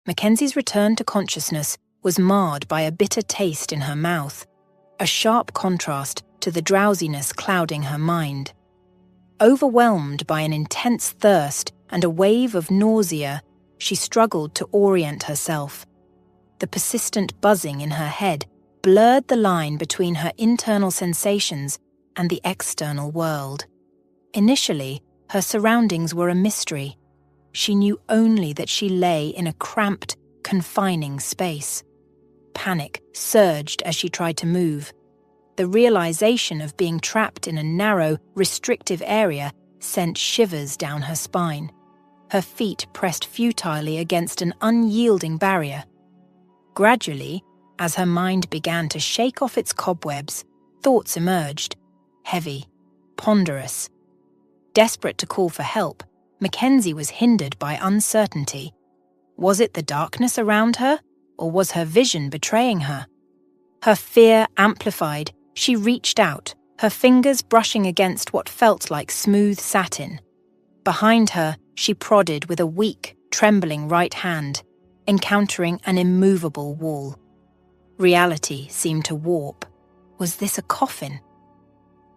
Mackenzie's return to consciousness was marred by a bitter taste in her mouth, a sharp contrast to the drowsiness clouding her mind. Overwhelmed by an intense thirst and a wave of nausea, she struggled to orient herself. The persistent buzzing in her head blurred the line between her internal sensations and the external world. Initially, her surroundings were a mystery. She knew only that she lay in a cramped, confining space. Panic surged as she tried to move. The realization of being trapped in a narrow, restrictive area sent shivers down her spine. Her feet pressed futilely against an unyielding barrier. Gradually, as her mind began to shake off its cobwebs, thoughts emerged, heavy, ponderous. Desperate to call for help, Mackenzie was hindered by uncertainty. Was it the darkness around her, or was her vision betraying her? Her fear amplified, she reached out, her fingers brushing against what felt like smooth satin. Behind her, she prodded with a weak, trembling right hand, encountering an immovable wall. Reality seemed to warp. Was this a coffin?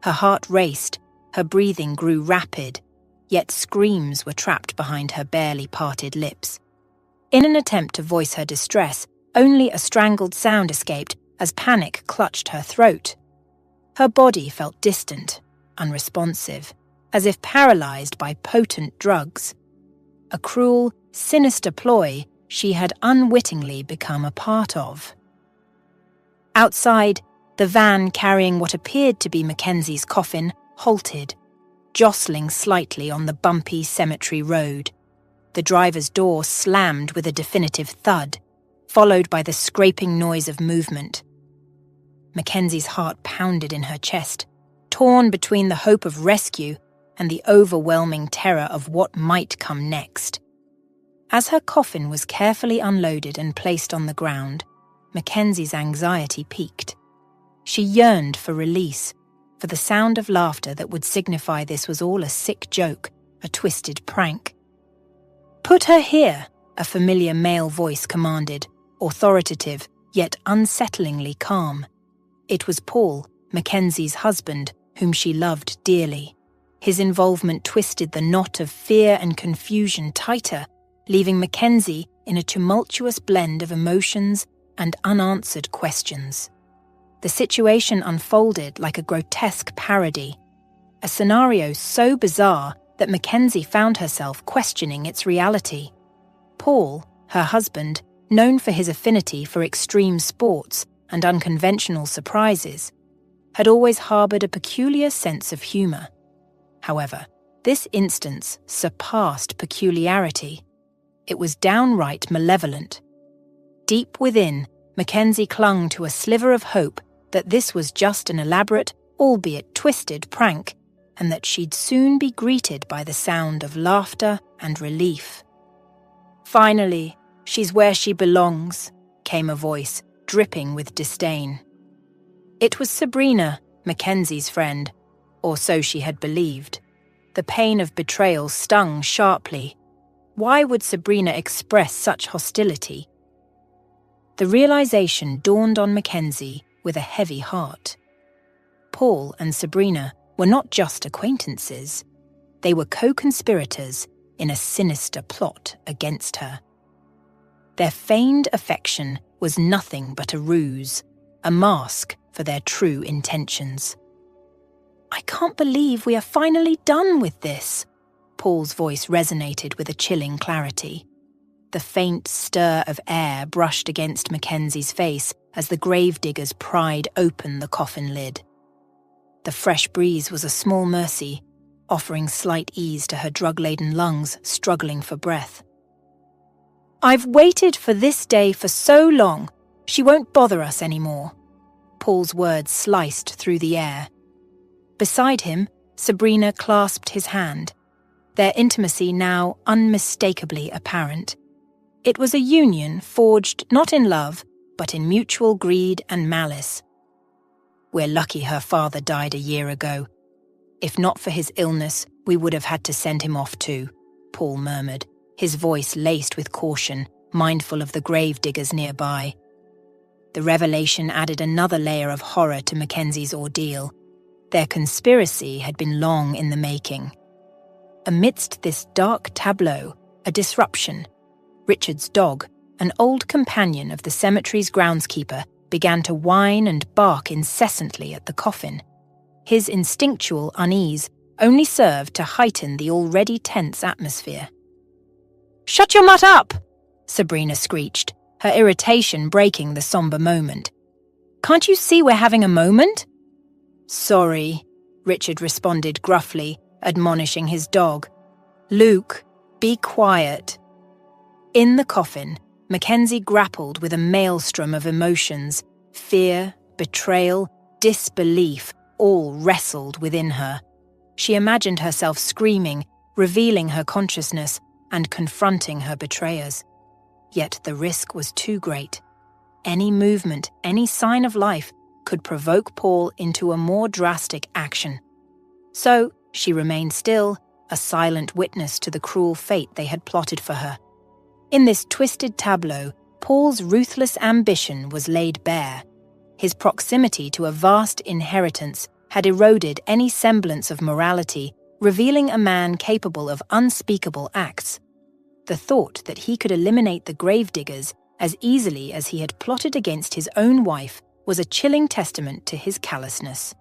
Her heart raced, her breathing grew rapid, yet screams were trapped behind her barely parted lips. In an attempt to voice her distress, only a strangled sound escaped as panic clutched her throat. Her body felt distant, unresponsive, as if paralyzed by potent drugs. A cruel, sinister ploy she had unwittingly become a part of. Outside, the van carrying what appeared to be Mackenzie's coffin halted, jostling slightly on the bumpy cemetery road. The driver's door slammed with a definitive thud, followed by the scraping noise of movement. Mackenzie's heart pounded in her chest, torn between the hope of rescue and the overwhelming terror of what might come next. As her coffin was carefully unloaded and placed on the ground, Mackenzie's anxiety peaked. She yearned for release, for the sound of laughter that would signify this was all a sick joke, a twisted prank. "Put her here," a familiar male voice commanded, authoritative, yet unsettlingly calm. It was Paul, Mackenzie's husband, whom she loved dearly. His involvement twisted the knot of fear and confusion tighter, leaving Mackenzie in a tumultuous blend of emotions and unanswered questions. The situation unfolded like a grotesque parody, a scenario so bizarre that Mackenzie found herself questioning its reality. Paul, her husband, known for his affinity for extreme sports and unconventional surprises, had always harbored a peculiar sense of humor. However, this instance surpassed peculiarity. It was downright malevolent. Deep within, Mackenzie clung to a sliver of hope that this was just an elaborate, albeit twisted, prank, and that she'd soon be greeted by the sound of laughter and relief. "Finally, she's where she belongs," came a voice, dripping with disdain. It was Sabrina, Mackenzie's friend, or so she had believed. The pain of betrayal stung sharply. Why would Sabrina express such hostility? The realization dawned on Mackenzie with a heavy heart. Paul and Sabrina were not just acquaintances. They were co-conspirators in a sinister plot against her. Their feigned affection was nothing but a ruse, a mask for their true intentions. "I can't believe we are finally done with this," Paul's voice resonated with a chilling clarity. The faint stir of air brushed against Mackenzie's face as the gravediggers pried open the coffin lid. The fresh breeze was a small mercy, offering slight ease to her drug-laden lungs struggling for breath. "I've waited for this day for so long. She won't bother us anymore." Paul's words sliced through the air. Beside him, Sabrina clasped his hand, their intimacy now unmistakably apparent. It was a union forged not in love, but in mutual greed and malice. "We're lucky her father died a year ago. If not for his illness, we would have had to send him off too," Paul murmured, his voice laced with caution, mindful of the grave diggers nearby. The revelation added another layer of horror to Mackenzie's ordeal. Their conspiracy had been long in the making. Amidst this dark tableau, a disruption. Richard's dog, an old companion of the cemetery's groundskeeper, began to whine and bark incessantly at the coffin. His instinctual unease only served to heighten the already tense atmosphere. "Shut your mutt up!" Sabrina screeched, her irritation breaking the somber moment. "Can't you see we're having a moment?" "Sorry," Richard responded gruffly, admonishing his dog. "Luke, be quiet." In the coffin, Mackenzie grappled with a maelstrom of emotions. Fear, betrayal, disbelief all wrestled within her. She imagined herself screaming, revealing her consciousness, and confronting her betrayers. Yet the risk was too great. Any movement, any sign of life, could provoke Paul into a more drastic action. So she remained still, a silent witness to the cruel fate they had plotted for her. In this twisted tableau, Paul's ruthless ambition was laid bare. His proximity to a vast inheritance had eroded any semblance of morality, revealing a man capable of unspeakable acts. The thought that he could eliminate the gravediggers as easily as he had plotted against his own wife was a chilling testament to his callousness.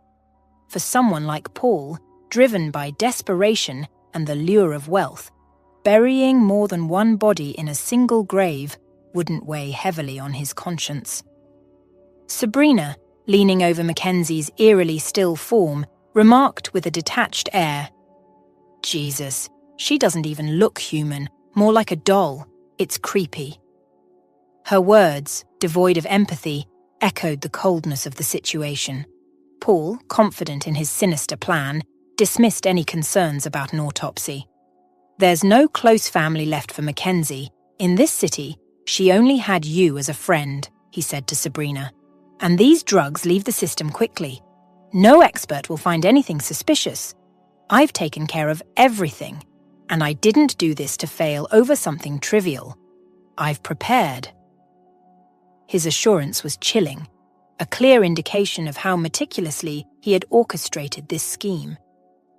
For someone like Paul, driven by desperation and the lure of wealth, burying more than one body in a single grave wouldn't weigh heavily on his conscience. Sabrina, leaning over Mackenzie's eerily still form, remarked with a detached air, "Jesus, she doesn't even look human, more like a doll. It's creepy." Her words, devoid of empathy, echoed the coldness of the situation. Paul, confident in his sinister plan, dismissed any concerns about an autopsy. "There's no close family left for Mackenzie. In this city, she only had you as a friend," he said to Sabrina. "And these drugs leave the system quickly. No expert will find anything suspicious. I've taken care of everything, and I didn't do this to fail over something trivial. I've prepared." His assurance was chilling, a clear indication of how meticulously he had orchestrated this scheme.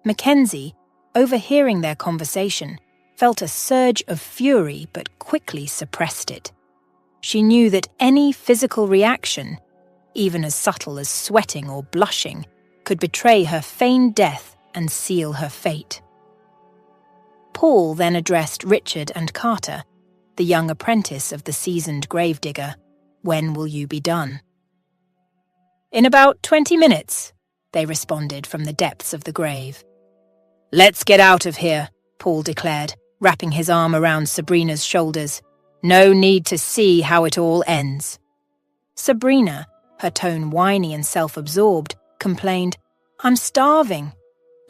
Mackenzie, overhearing their conversation, felt a surge of fury but quickly suppressed it. She knew that any physical reaction, even as subtle as sweating or blushing, could betray her feigned death and seal her fate. Paul then addressed Richard and Carter, the young apprentice of the seasoned gravedigger. "When will you be done?" "In about 20 minutes, they responded from the depths of the grave. "Let's get out of here," Paul declared, wrapping his arm around Sabrina's shoulders. "No need to see how it all ends." Sabrina, her tone whiny and self-absorbed, complained, "I'm starving.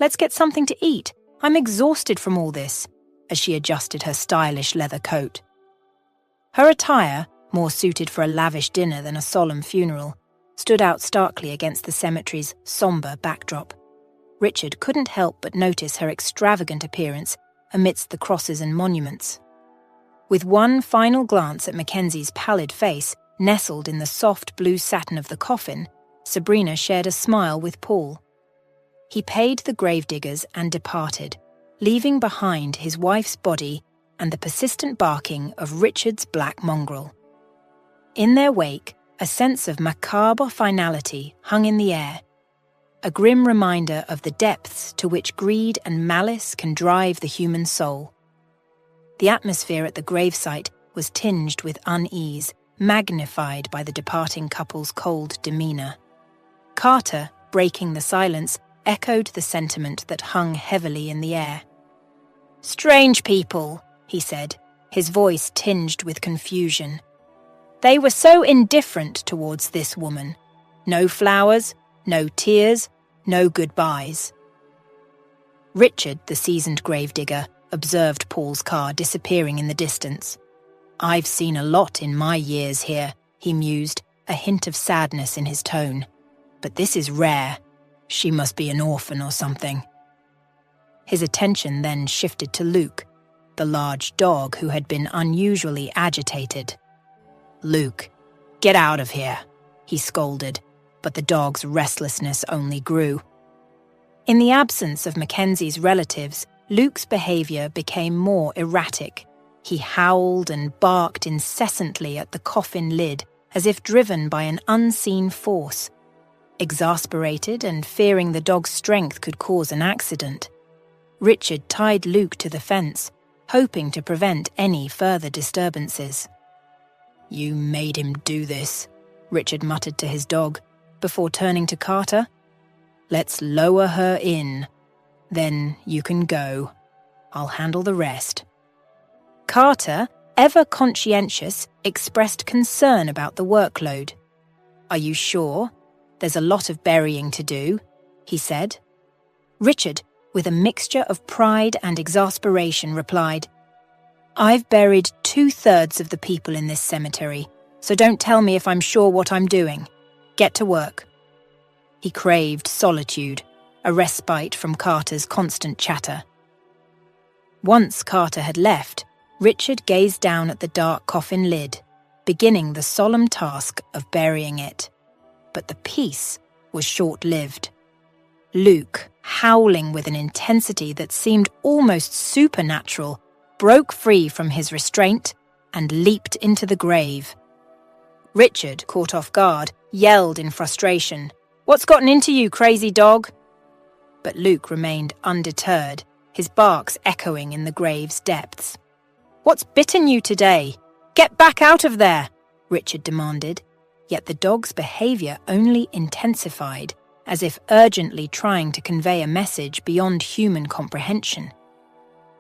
Let's get something to eat. I'm exhausted from all this," as she adjusted her stylish leather coat. Her attire, more suited for a lavish dinner than a solemn funeral, stood out starkly against the cemetery's somber backdrop. Richard couldn't help but notice her extravagant appearance amidst the crosses and monuments. With one final glance at Mackenzie's pallid face, nestled in the soft blue satin of the coffin, Sabrina shared a smile with Paul. He paid the gravediggers and departed, leaving behind his wife's body and the persistent barking of Richard's black mongrel. In their wake, a sense of macabre finality hung in the air, a grim reminder of the depths to which greed and malice can drive the human soul. The atmosphere at the gravesite was tinged with unease, magnified by the departing couple's cold demeanour. Carter, breaking the silence, echoed the sentiment that hung heavily in the air. "Strange people," he said, his voice tinged with confusion. "They were so indifferent towards this woman. No flowers, no tears, no goodbyes." Richard, the seasoned gravedigger, observed Paul's car disappearing in the distance. "I've seen a lot in my years here," he mused, a hint of sadness in his tone. "But this is rare. She must be an orphan or something." His attention then shifted to Luke. the large dog who had been unusually agitated. "Luke, get out of here," he scolded, but the dog's restlessness only grew. In the absence of Mackenzie's relatives, Luke's behavior became more erratic. He howled and barked incessantly at the coffin lid, as if driven by an unseen force. Exasperated and fearing the dog's strength could cause an accident, Richard tied Luke to the fence, hoping to prevent any further disturbances. "You made him do this," Richard muttered to his dog, before turning to Carter. "Let's lower her in. Then you can go. I'll handle the rest." Carter, ever conscientious, expressed concern about the workload. "Are you sure? There's a lot of burying to do," he said. Richard, with a mixture of pride and exasperation, replied, "I've buried 2/3 of the people in this cemetery, so don't tell me if I'm sure what I'm doing. Get to work." He craved solitude, a respite from Carter's constant chatter. Once Carter had left, Richard gazed down at the dark coffin lid, beginning the solemn task of burying it. But the peace was short-lived. Luke, howling with an intensity that seemed almost supernatural, broke free from his restraint and leaped into the grave. Richard, caught off guard, yelled in frustration, "What's gotten into you, crazy dog?" But Luke remained undeterred, his barks echoing in the grave's depths. "What's bitten you today? Get back out of there!" Richard demanded, yet the dog's behavior only intensified, as if urgently trying to convey a message beyond human comprehension.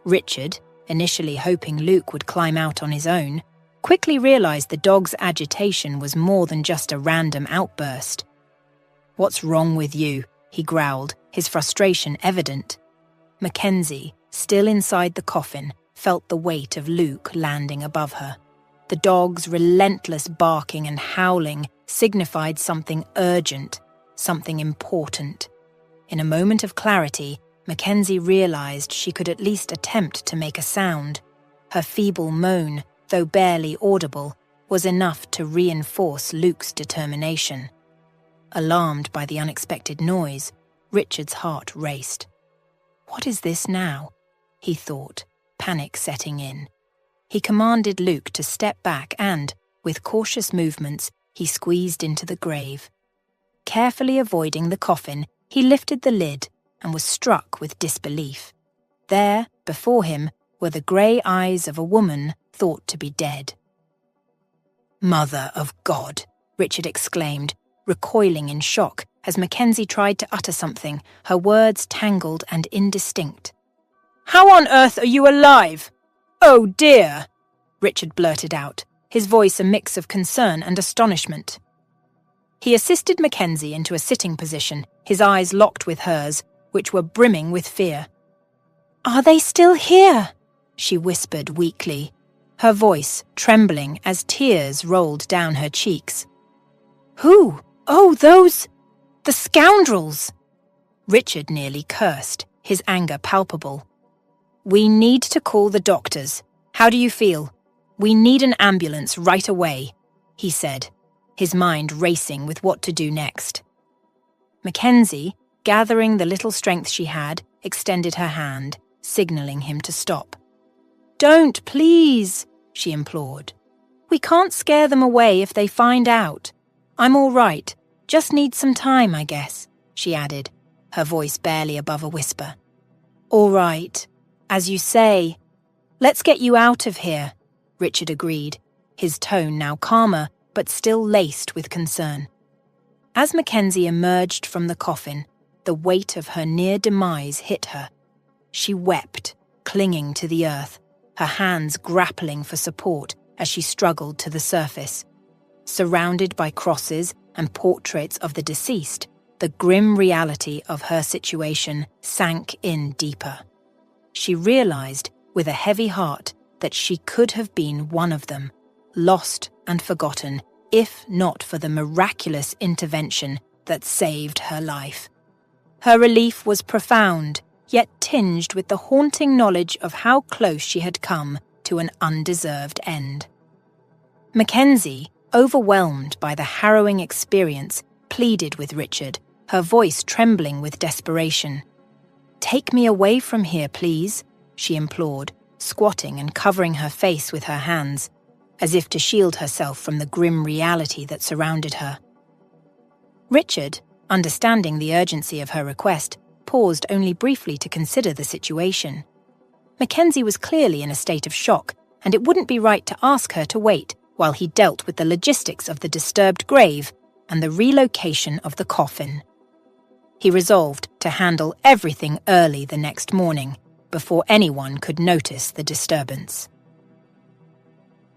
Richard, initially hoping Luke would climb out on his own, quickly realized the dog's agitation was more than just a random outburst. "What's wrong with you?" he growled, his frustration evident. Mackenzie, still inside the coffin, felt the weight of Luke landing above her. The dog's relentless barking and howling signified something urgent, something important. In a moment of clarity, Mackenzie realized she could at least attempt to make a sound. Her feeble moan, though barely audible, was enough to reinforce Luke's determination. Alarmed by the unexpected noise, Richard's heart raced. "What is this now?" he thought, panic setting in. He commanded Luke to step back and, with cautious movements, he squeezed into the grave. Carefully avoiding the coffin, he lifted the lid and was struck with disbelief. There, before him, were the grey eyes of a woman thought to be dead. "Mother of God!" Richard exclaimed, recoiling in shock as Mackenzie tried to utter something, her words tangled and indistinct. "How on earth are you alive? Oh dear!" Richard blurted out, his voice a mix of concern and astonishment. He assisted Mackenzie into a sitting position, his eyes locked with hers, which were brimming with fear. "Are they still here?" she whispered weakly, her voice trembling as tears rolled down her cheeks. "Who? Oh, those... the scoundrels!" Richard nearly cursed, his anger palpable. "We need to call the doctors. How do you feel? We need an ambulance right away," he said, his mind racing with what to do next. Mackenzie, gathering the little strength she had, extended her hand, signalling him to stop. "Don't, please," she implored. "We can't scare them away if they find out. I'm all right, just need some time, I guess," she added, her voice barely above a whisper. "All right, as you say. Let's get you out of here," Richard agreed, his tone now calmer but still laced with concern. As Mackenzie emerged from the coffin, the weight of her near demise hit her. She wept, clinging to the earth, her hands grappling for support as she struggled to the surface. Surrounded by crosses and portraits of the deceased, the grim reality of her situation sank in deeper. She realized, with a heavy heart, that she could have been one of them, lost and forgotten, if not for the miraculous intervention that saved her life. Her relief was profound, yet tinged with the haunting knowledge of how close she had come to an undeserved end. Mackenzie, overwhelmed by the harrowing experience, pleaded with Richard, her voice trembling with desperation. "Take me away from here, please," she implored, squatting and covering her face with her hands, as if to shield herself from the grim reality that surrounded her. Richard, understanding the urgency of her request, paused only briefly to consider the situation. Mackenzie was clearly in a state of shock, and it wouldn't be right to ask her to wait while he dealt with the logistics of the disturbed grave and the relocation of the coffin. He resolved to handle everything early the next morning, before anyone could notice the disturbance.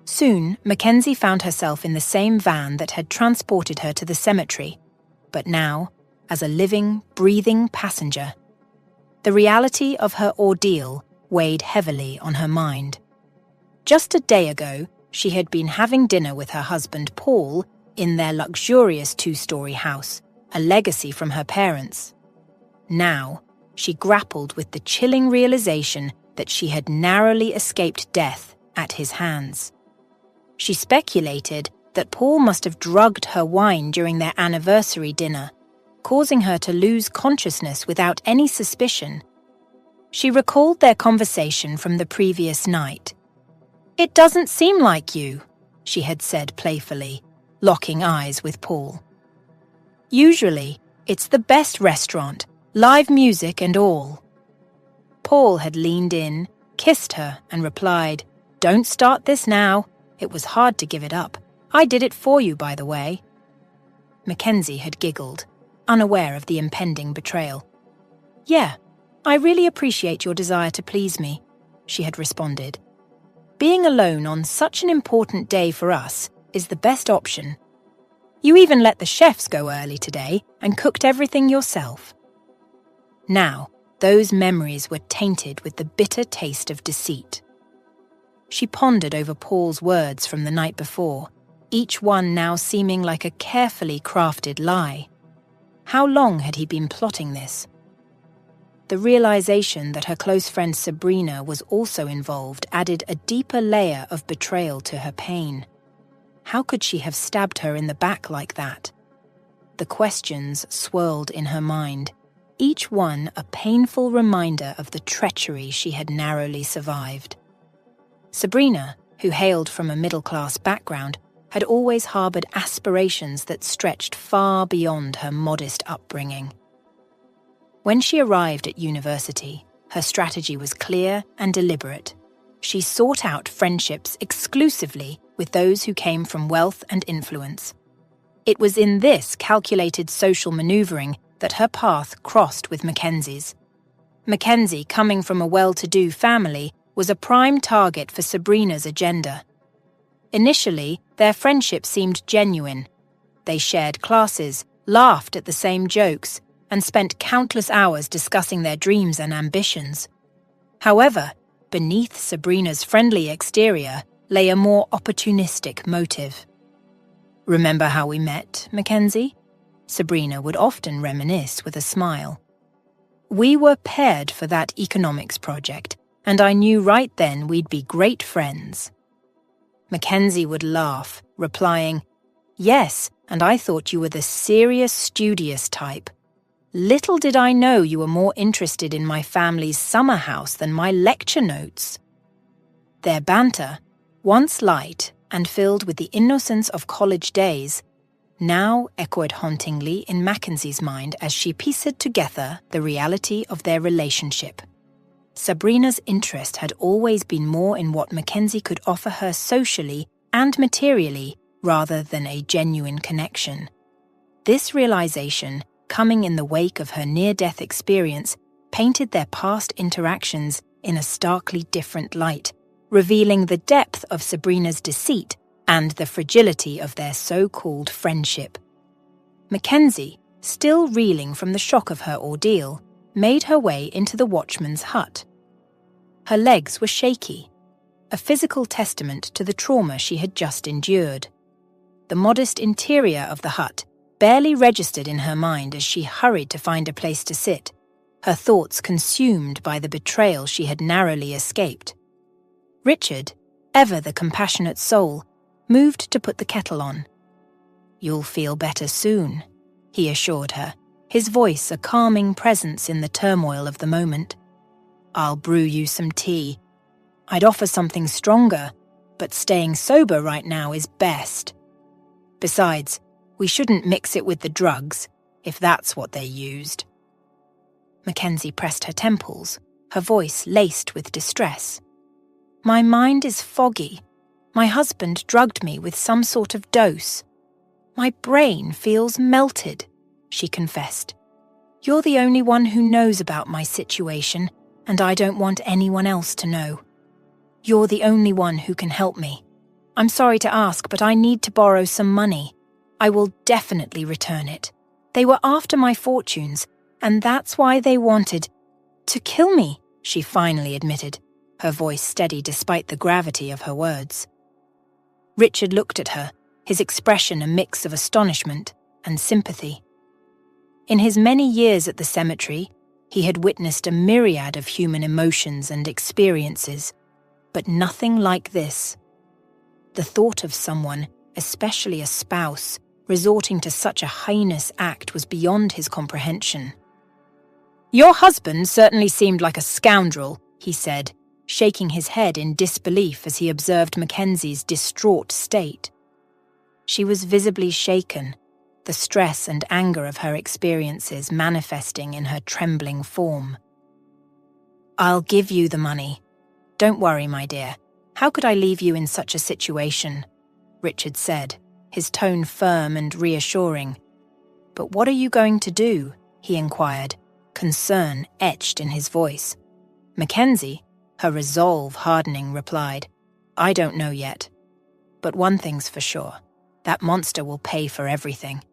Soon, Mackenzie found herself in the same van that had transported her to the cemetery, but now as a living, breathing passenger. The reality of her ordeal weighed heavily on her mind. Just a day ago, she had been having dinner with her husband Paul in their luxurious two-story house, a legacy from her parents. Now, she grappled with the chilling realization that she had narrowly escaped death at his hands. She speculated that Paul must have drugged her wine during their anniversary dinner, causing her to lose consciousness without any suspicion. She recalled their conversation from the previous night. "It doesn't seem like you," she had said playfully, locking eyes with Paul. "Usually, it's the best restaurant, live music and all." Paul had leaned in, kissed her, and replied, "Don't start this now. It was hard to give it up. I did it for you, by the way." Mackenzie had giggled, unaware of the impending betrayal. "Yeah, I really appreciate your desire to please me," she had responded. "Being alone on such an important day for us is the best option. You even let the chefs go early today and cooked everything yourself." Now, those memories were tainted with the bitter taste of deceit. She pondered over Paul's words from the night before, each one now seeming like a carefully crafted lie. How long had he been plotting this? The realization that her close friend Sabrina was also involved added a deeper layer of betrayal to her pain. How could she have stabbed her in the back like that? The questions swirled in her mind, each one a painful reminder of the treachery she had narrowly survived. Sabrina, who hailed from a middle-class background, had always harbored aspirations that stretched far beyond her modest upbringing. When she arrived at university, her strategy was clear and deliberate. She sought out friendships exclusively with those who came from wealth and influence. It was in this calculated social maneuvering that her path crossed with Mackenzie's. Mackenzie, coming from a well-to-do family, was a prime target for Sabrina's agenda. Initially, their friendship seemed genuine. They shared classes, laughed at the same jokes, and spent countless hours discussing their dreams and ambitions. However, beneath Sabrina's friendly exterior lay a more opportunistic motive. "Remember how we met, Mackenzie?" Sabrina would often reminisce with a smile. "We were paired for that economics project, and I knew right then we'd be great friends." Mackenzie would laugh, replying, "Yes, and I thought you were the serious, studious type. Little did I know you were more interested in my family's summer house than my lecture notes." Their banter, once light and filled with the innocence of college days, now echoed hauntingly in Mackenzie's mind as she pieced together the reality of their relationship. Sabrina's interest had always been more in what Mackenzie could offer her socially and materially rather than a genuine connection. This realization, coming in the wake of her near-death experience, painted their past interactions in a starkly different light, revealing the depth of Sabrina's deceit and the fragility of their so-called friendship. Mackenzie, still reeling from the shock of her ordeal, made her way into the watchman's hut. Her legs were shaky, a physical testament to the trauma she had just endured. The modest interior of the hut barely registered in her mind as she hurried to find a place to sit. her thoughts consumed by the betrayal she had narrowly escaped. Richard, ever the compassionate soul, moved to put the kettle on. "You'll feel better soon," he assured her, his voice a calming presence in the turmoil of the moment. "I'll brew you some tea. I'd offer something stronger, but staying sober right now is best. Besides, we shouldn't mix it with the drugs, if that's what they used." Mackenzie pressed her temples, her voice laced with distress. "My mind is foggy. My husband drugged me with some sort of dose. My brain feels melted," she confessed. "You're the only one who knows about my situation, and I don't want anyone else to know. You're the only one who can help me. I'm sorry to ask, but I need to borrow some money. I will definitely return it. They were after my fortunes, and that's why they wanted to kill me," she finally admitted, her voice steady despite the gravity of her words. Richard looked at her, his expression a mix of astonishment and sympathy. In his many years at the cemetery, he had witnessed a myriad of human emotions and experiences, but nothing like this. The thought of someone, especially a spouse, resorting to such a heinous act was beyond his comprehension. "Your husband certainly seemed like a scoundrel," he said, shaking his head in disbelief as he observed Mackenzie's distraught state. She was visibly shaken, the stress and anger of her experiences manifesting in her trembling form. "I'll give you the money. Don't worry, my dear. How could I leave you in such a situation?" Richard said, his tone firm and reassuring. "But what are you going to do?" he inquired, concern etched in his voice. Mackenzie, her resolve hardening, replied, "I don't know yet. But one thing's for sure. That monster will pay for everything.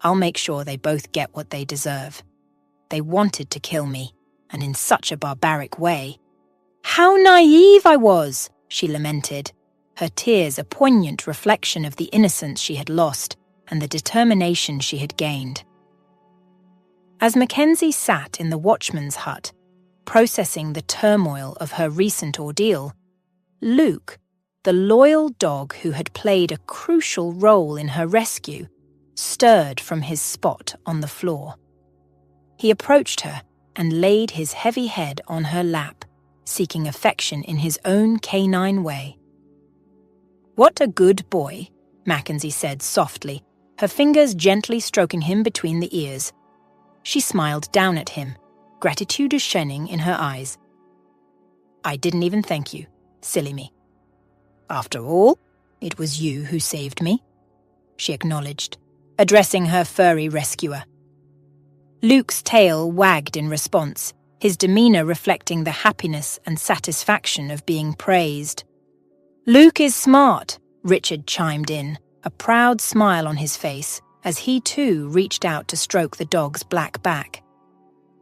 I'll make sure they both get what they deserve. They wanted to kill me, and in such a barbaric way. How naive I was!" she lamented, her tears a poignant reflection of the innocence she had lost and the determination she had gained. As Mackenzie sat in the watchman's hut, processing the turmoil of her recent ordeal, Luke, the loyal dog who had played a crucial role in her rescue, stirred from his spot on the floor. He approached her and laid his heavy head on her lap, seeking affection in his own canine way. "What a good boy," Mackenzie said softly, her fingers gently stroking him between the ears. She smiled down at him, gratitude shining in her eyes. "I didn't even thank you, silly me. After all, it was you who saved me," she acknowledged, addressing her furry rescuer. Luke's tail wagged in response, his demeanor reflecting the happiness and satisfaction of being praised. "Luke is smart," Richard chimed in, a proud smile on his face, as he too reached out to stroke the dog's black back.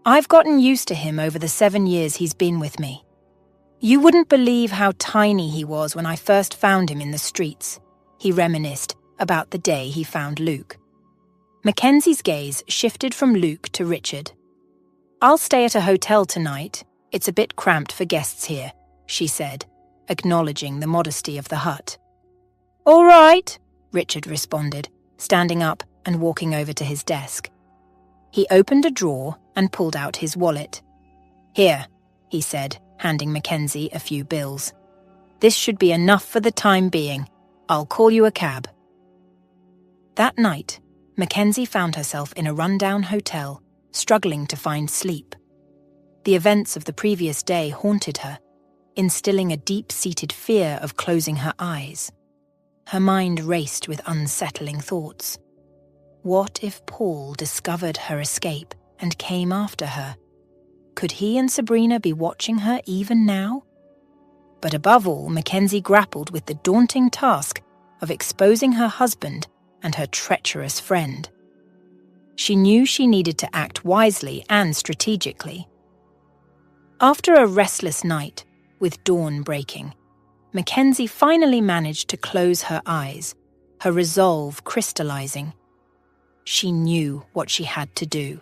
"I've gotten used to him over the 7 years he's been with me. You wouldn't believe how tiny he was when I first found him in the streets," he reminisced about the day he found Luke. Mackenzie's gaze shifted from Luke to Richard. "I'll stay at a hotel tonight. It's a bit cramped for guests here," she said, acknowledging the modesty of the hut. "All right," Richard responded, standing up and walking over to his desk. He opened a drawer and pulled out his wallet. "Here," he said, handing Mackenzie a few bills. "This should be enough for the time being. I'll call you a cab." That night, Mackenzie found herself in a rundown hotel, struggling to find sleep. The events of the previous day haunted her, instilling a deep-seated fear of closing her eyes. Her mind raced with unsettling thoughts. What if Paul discovered her escape and came after her? Could he and Sabrina be watching her even now? But above all, Mackenzie grappled with the daunting task of exposing her husband and her treacherous friend. She knew she needed to act wisely and strategically. After a restless night, with dawn breaking, Mackenzie finally managed to close her eyes, her resolve crystallizing. She knew what she had to do.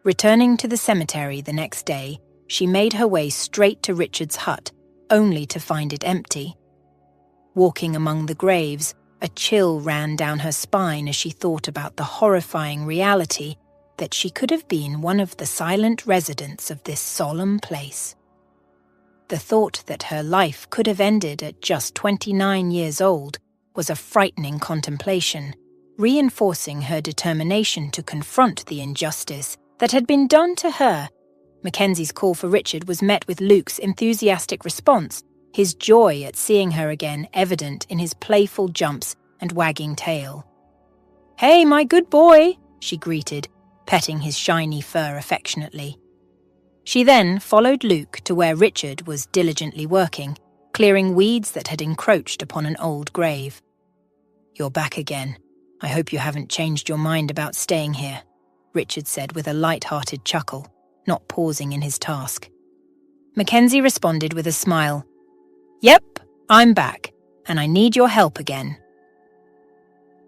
Returning to the cemetery the next day, she made her way straight to Richard's hut, only to find it empty. Walking among the graves, a chill ran down her spine as she thought about the horrifying reality that she could have been one of the silent residents of this solemn place. The thought that her life could have ended at just 29 years old was a frightening contemplation, reinforcing her determination to confront the injustice that had been done to her. Mackenzie's call for Richard was met with Luke's enthusiastic response, his joy at seeing her again evident in his playful jumps and wagging tail. "Hey, my good boy," she greeted, petting his shiny fur affectionately. She then followed Luke to where Richard was diligently working, clearing weeds that had encroached upon an old grave. "You're back again. I hope you haven't changed your mind about staying here," Richard said with a light-hearted chuckle, not pausing in his task. Mackenzie responded with a smile. "Yep, I'm back, and I need your help again."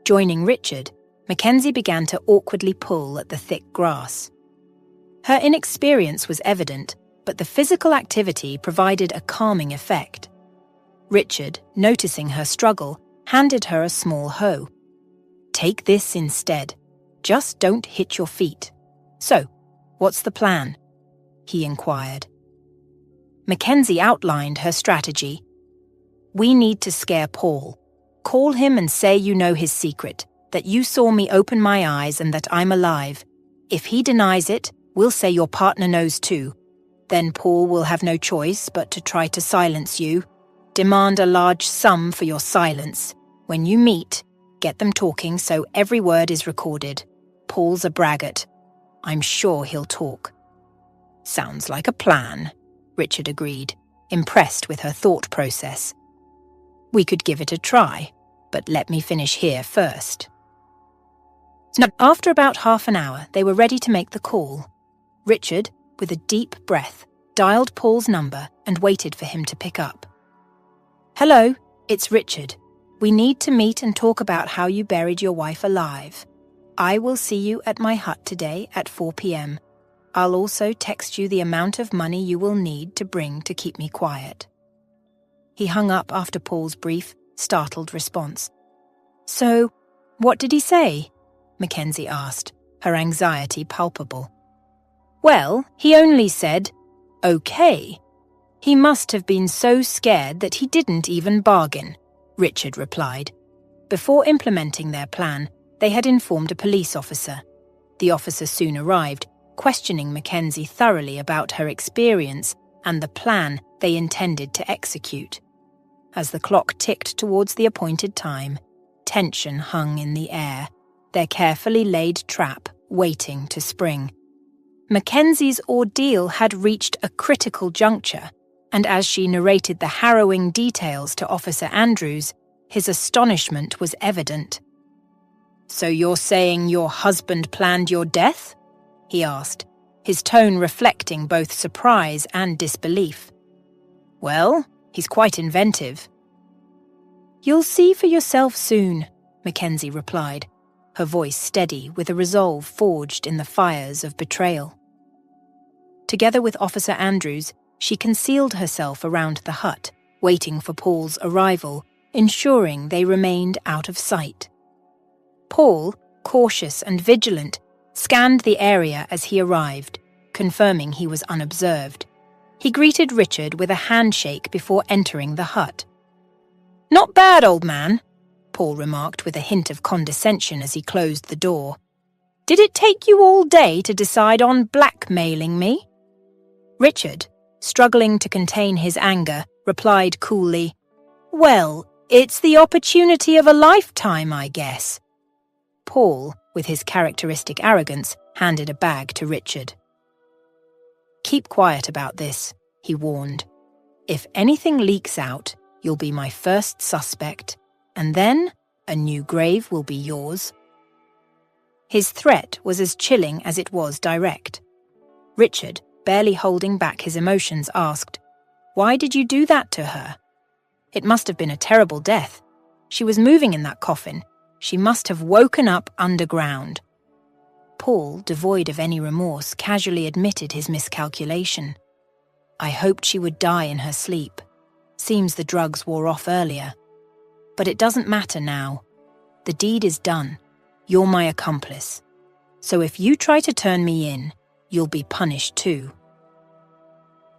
Joining Richard, Mackenzie began to awkwardly pull at the thick grass. Her inexperience was evident, but the physical activity provided a calming effect. Richard, noticing her struggle, handed her a small hoe. "Take this instead. Just don't hit your feet. So, what's the plan?" he inquired. Mackenzie outlined her strategy. "We need to scare Paul. Call him and say you know his secret, that you saw me open my eyes and that I'm alive. If he denies it, we'll say your partner knows too. Then Paul will have no choice but to try to silence you. Demand a large sum for your silence. When you meet, get them talking so every word is recorded. Paul's a braggart. I'm sure he'll talk." "Sounds like a plan," Richard agreed, impressed with her thought process. "We could give it a try, but let me finish here first." So after about half an hour, they were ready to make the call. Richard, with a deep breath, dialed Paul's number and waited for him to pick up. "Hello, it's Richard. We need to meet and talk about how you buried your wife alive. I will see you at my hut today at 4 p.m. I'll also text you the amount of money you will need to bring to keep me quiet." He hung up after Paul's brief, startled response. "So, what did he say?" Mackenzie asked, her anxiety palpable. "Well, he only said, 'Okay.' He must have been so scared that he didn't even bargain," Richard replied. Before implementing their plan, they had informed a police officer. The officer soon arrived, questioning Mackenzie thoroughly about her experience and the plan they intended to execute. As the clock ticked towards the appointed time, tension hung in the air, their carefully laid trap waiting to spring. Mackenzie's ordeal had reached a critical juncture, and as she narrated the harrowing details to Officer Andrews, his astonishment was evident. "So you're saying your husband planned your death?" he asked, his tone reflecting both surprise and disbelief. "Well, he's quite inventive." "You'll see for yourself soon," Mackenzie replied, her voice steady with a resolve forged in the fires of betrayal. Together with Officer Andrews, she concealed herself around the hut, waiting for Paul's arrival, ensuring they remained out of sight. Paul, cautious and vigilant, scanned the area as he arrived, confirming he was unobserved. He greeted Richard with a handshake before entering the hut. "Not bad, old man," Paul remarked with a hint of condescension as he closed the door. "Did it take you all day to decide on blackmailing me?" Richard, struggling to contain his anger, replied coolly, "Well, it's the opportunity of a lifetime, I guess." Paul, with his characteristic arrogance, handed a bag to Richard. "Keep quiet about this," he warned. "If anything leaks out, you'll be my first suspect, and then a new grave will be yours." His threat was as chilling as it was direct. Richard, barely holding back his emotions, asked, "Why did you do that to her? It must have been a terrible death. She was moving in that coffin. She must have woken up underground." Paul, devoid of any remorse, casually admitted his miscalculation. I hoped she would die in her sleep. Seems the drugs wore off earlier. But it doesn't matter now. The deed is done. You're my accomplice. So if you try to turn me in, you'll be punished too.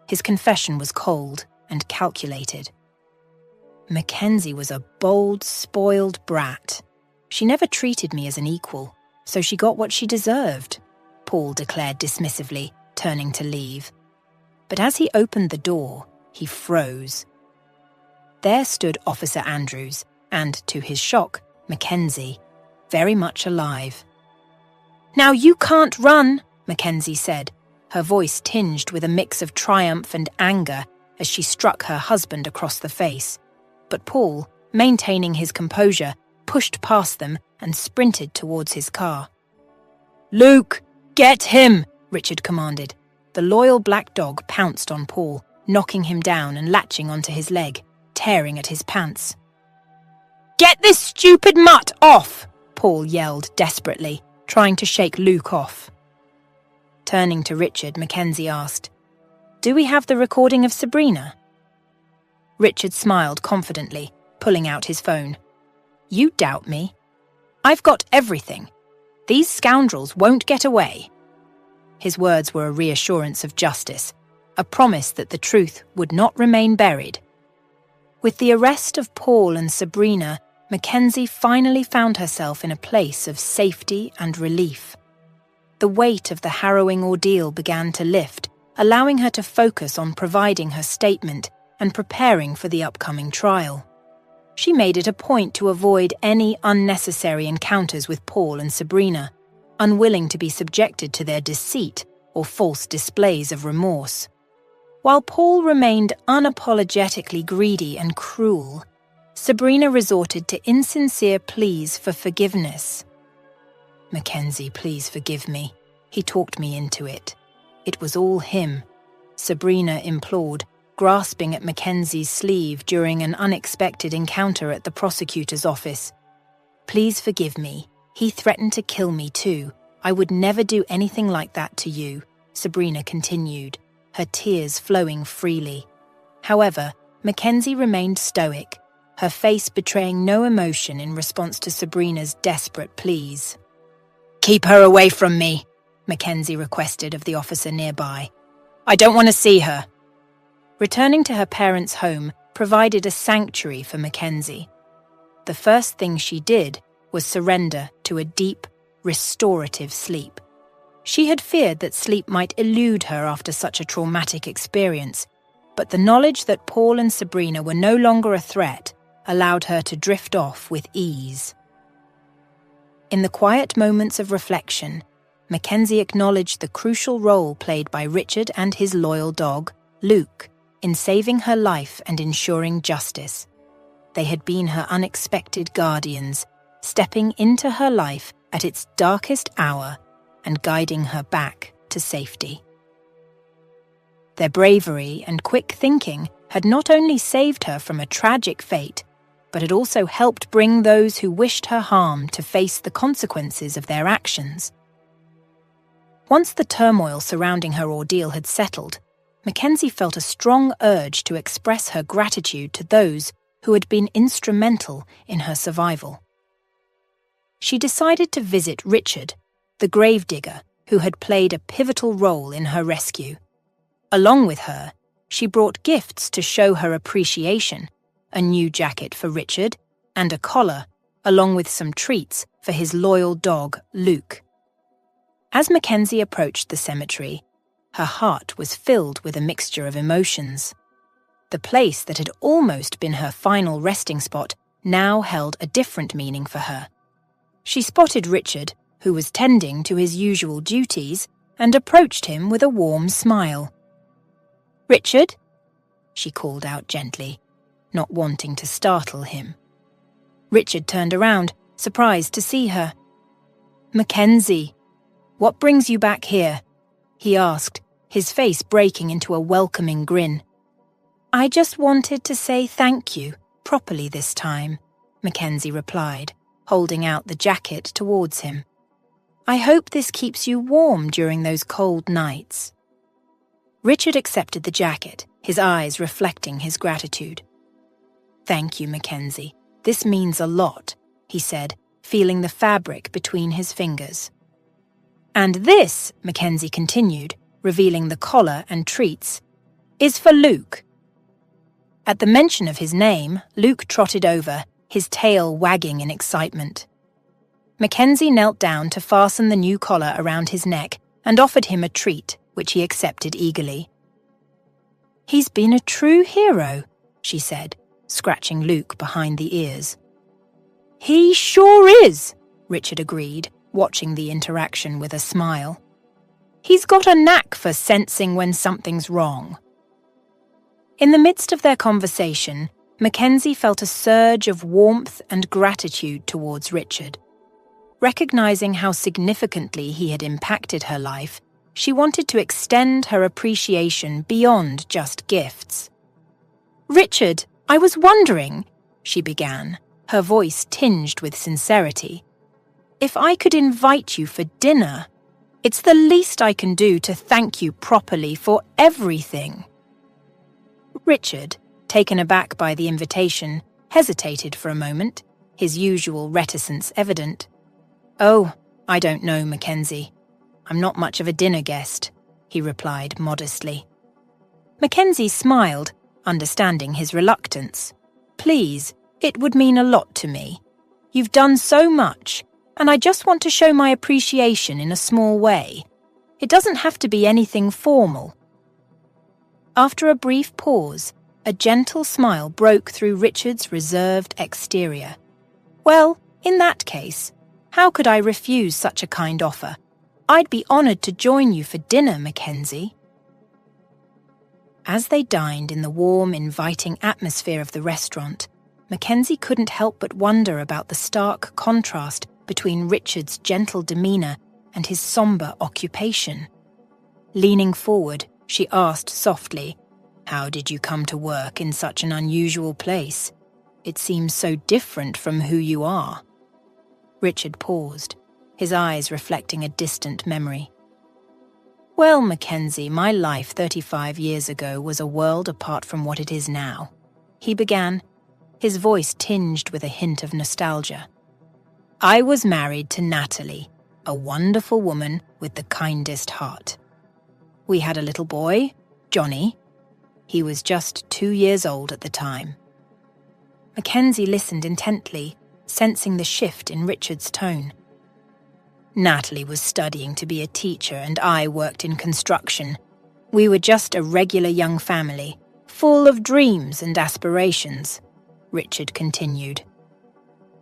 His confession was cold and calculated. Mackenzie was a bold, spoiled brat. She never treated me as an equal, so she got what she deserved, Paul declared dismissively, turning to leave. But as he opened the door, he froze. There stood Officer Andrews and, to his shock, Mackenzie, very much alive. "Now you can't run," Mackenzie said, her voice tinged with a mix of triumph and anger as she struck her husband across the face. But Paul, maintaining his composure, pushed past them and sprinted towards his car. "Luke, get him!" Richard commanded. The loyal black dog pounced on Paul, knocking him down and latching onto his leg, tearing at his pants. "Get this stupid mutt off!" Paul yelled desperately, trying to shake Luke off. Turning to Richard, Mackenzie asked, "Do we have the recording of Sabrina?" Richard smiled confidently, pulling out his phone. "You doubt me? I've got everything. These scoundrels won't get away." His words were a reassurance of justice, a promise that the truth would not remain buried. With the arrest of Paul and Sabrina, Mackenzie finally found herself in a place of safety and relief. The weight of the harrowing ordeal began to lift, allowing her to focus on providing her statement and preparing for the upcoming trial. She made it a point to avoid any unnecessary encounters with Paul and Sabrina, unwilling to be subjected to their deceit or false displays of remorse. While Paul remained unapologetically greedy and cruel, Sabrina resorted to insincere pleas for forgiveness. "Mackenzie, please forgive me. He talked me into it. It was all him," Sabrina implored, grasping at Mackenzie's sleeve during an unexpected encounter at the prosecutor's office. "Please forgive me. He threatened to kill me too. I would never do anything like that to you," Sabrina continued, her tears flowing freely. However, Mackenzie remained stoic, her face betraying no emotion in response to Sabrina's desperate pleas. "Keep her away from me," Mackenzie requested of the officer nearby. "I don't want to see her." Returning to her parents' home provided a sanctuary for Mackenzie. The first thing she did was surrender to a deep, restorative sleep. She had feared that sleep might elude her after such a traumatic experience, but the knowledge that Paul and Sabrina were no longer a threat allowed her to drift off with ease. In the quiet moments of reflection, Mackenzie acknowledged the crucial role played by Richard and his loyal dog, Luke, in saving her life and ensuring justice. They had been her unexpected guardians, stepping into her life at its darkest hour and guiding her back to safety. Their bravery and quick thinking had not only saved her from a tragic fate, but had also helped bring those who wished her harm to face the consequences of their actions. Once the turmoil surrounding her ordeal had settled, Mackenzie felt a strong urge to express her gratitude to those who had been instrumental in her survival. She decided to visit Richard, the gravedigger who had played a pivotal role in her rescue. Along with her, she brought gifts to show her appreciation, a new jacket for Richard and a collar, along with some treats for his loyal dog, Luke. As Mackenzie approached the cemetery, her heart was filled with a mixture of emotions. The place that had almost been her final resting spot now held a different meaning for her. She spotted Richard, who was tending to his usual duties, and approached him with a warm smile. "Richard?" she called out gently, not wanting to startle him. Richard turned around, surprised to see her. "Mackenzie, what brings you back here?" he asked, his face breaking into a welcoming grin. "I just wanted to say thank you, properly this time," Mackenzie replied, holding out the jacket towards him. I hope this keeps you warm during those cold nights." Richard accepted the jacket, his eyes reflecting his gratitude. "Thank you, Mackenzie. This means a lot," he said, feeling the fabric between his fingers. "And this," Mackenzie continued, revealing the collar and treats, "is for Luke." At the mention of his name, Luke trotted over, his tail wagging in excitement. Mackenzie knelt down to fasten the new collar around his neck and offered him a treat, which he accepted eagerly. "He's been a true hero," she said, scratching Luke behind the ears. "He sure is," Richard agreed, watching the interaction with a smile. "He's got a knack for sensing when something's wrong." In the midst of their conversation, Mackenzie felt a surge of warmth and gratitude towards Richard. Recognizing how significantly he had impacted her life, she wanted to extend her appreciation beyond just gifts. "Richard, I was wondering," she began, her voice tinged with sincerity, "if I could invite you for dinner. It's the least I can do to thank you properly for everything." Richard, taken aback by the invitation, hesitated for a moment, his usual reticence evident. "Oh, I don't know, Mackenzie. I'm not much of a dinner guest," he replied modestly. Mackenzie smiled, understanding his reluctance. "Please, it would mean a lot to me. You've done so much, and I just want to show my appreciation in a small way. It doesn't have to be anything formal." After a brief pause, a gentle smile broke through Richard's reserved exterior. "Well, in that case, how could I refuse such a kind offer? I'd be honored to join you for dinner, Mackenzie." As they dined in the warm, inviting atmosphere of the restaurant, Mackenzie couldn't help but wonder about the stark contrast between Richard's gentle demeanor and his somber occupation. Leaning forward, she asked softly, "How did you come to work in such an unusual place? It seems so different from who you are." Richard paused, his eyes reflecting a distant memory. "Well, Mackenzie, my life 35 years ago was a world apart from what it is now," he began, his voice tinged with a hint of nostalgia. "I was married to Natalie, a wonderful woman with the kindest heart. We had a little boy, Johnny. He was just 2 years old at the time." Mackenzie listened intently, sensing the shift in Richard's tone. "Natalie was studying to be a teacher and I worked in construction. We were just a regular young family, full of dreams and aspirations," Richard continued.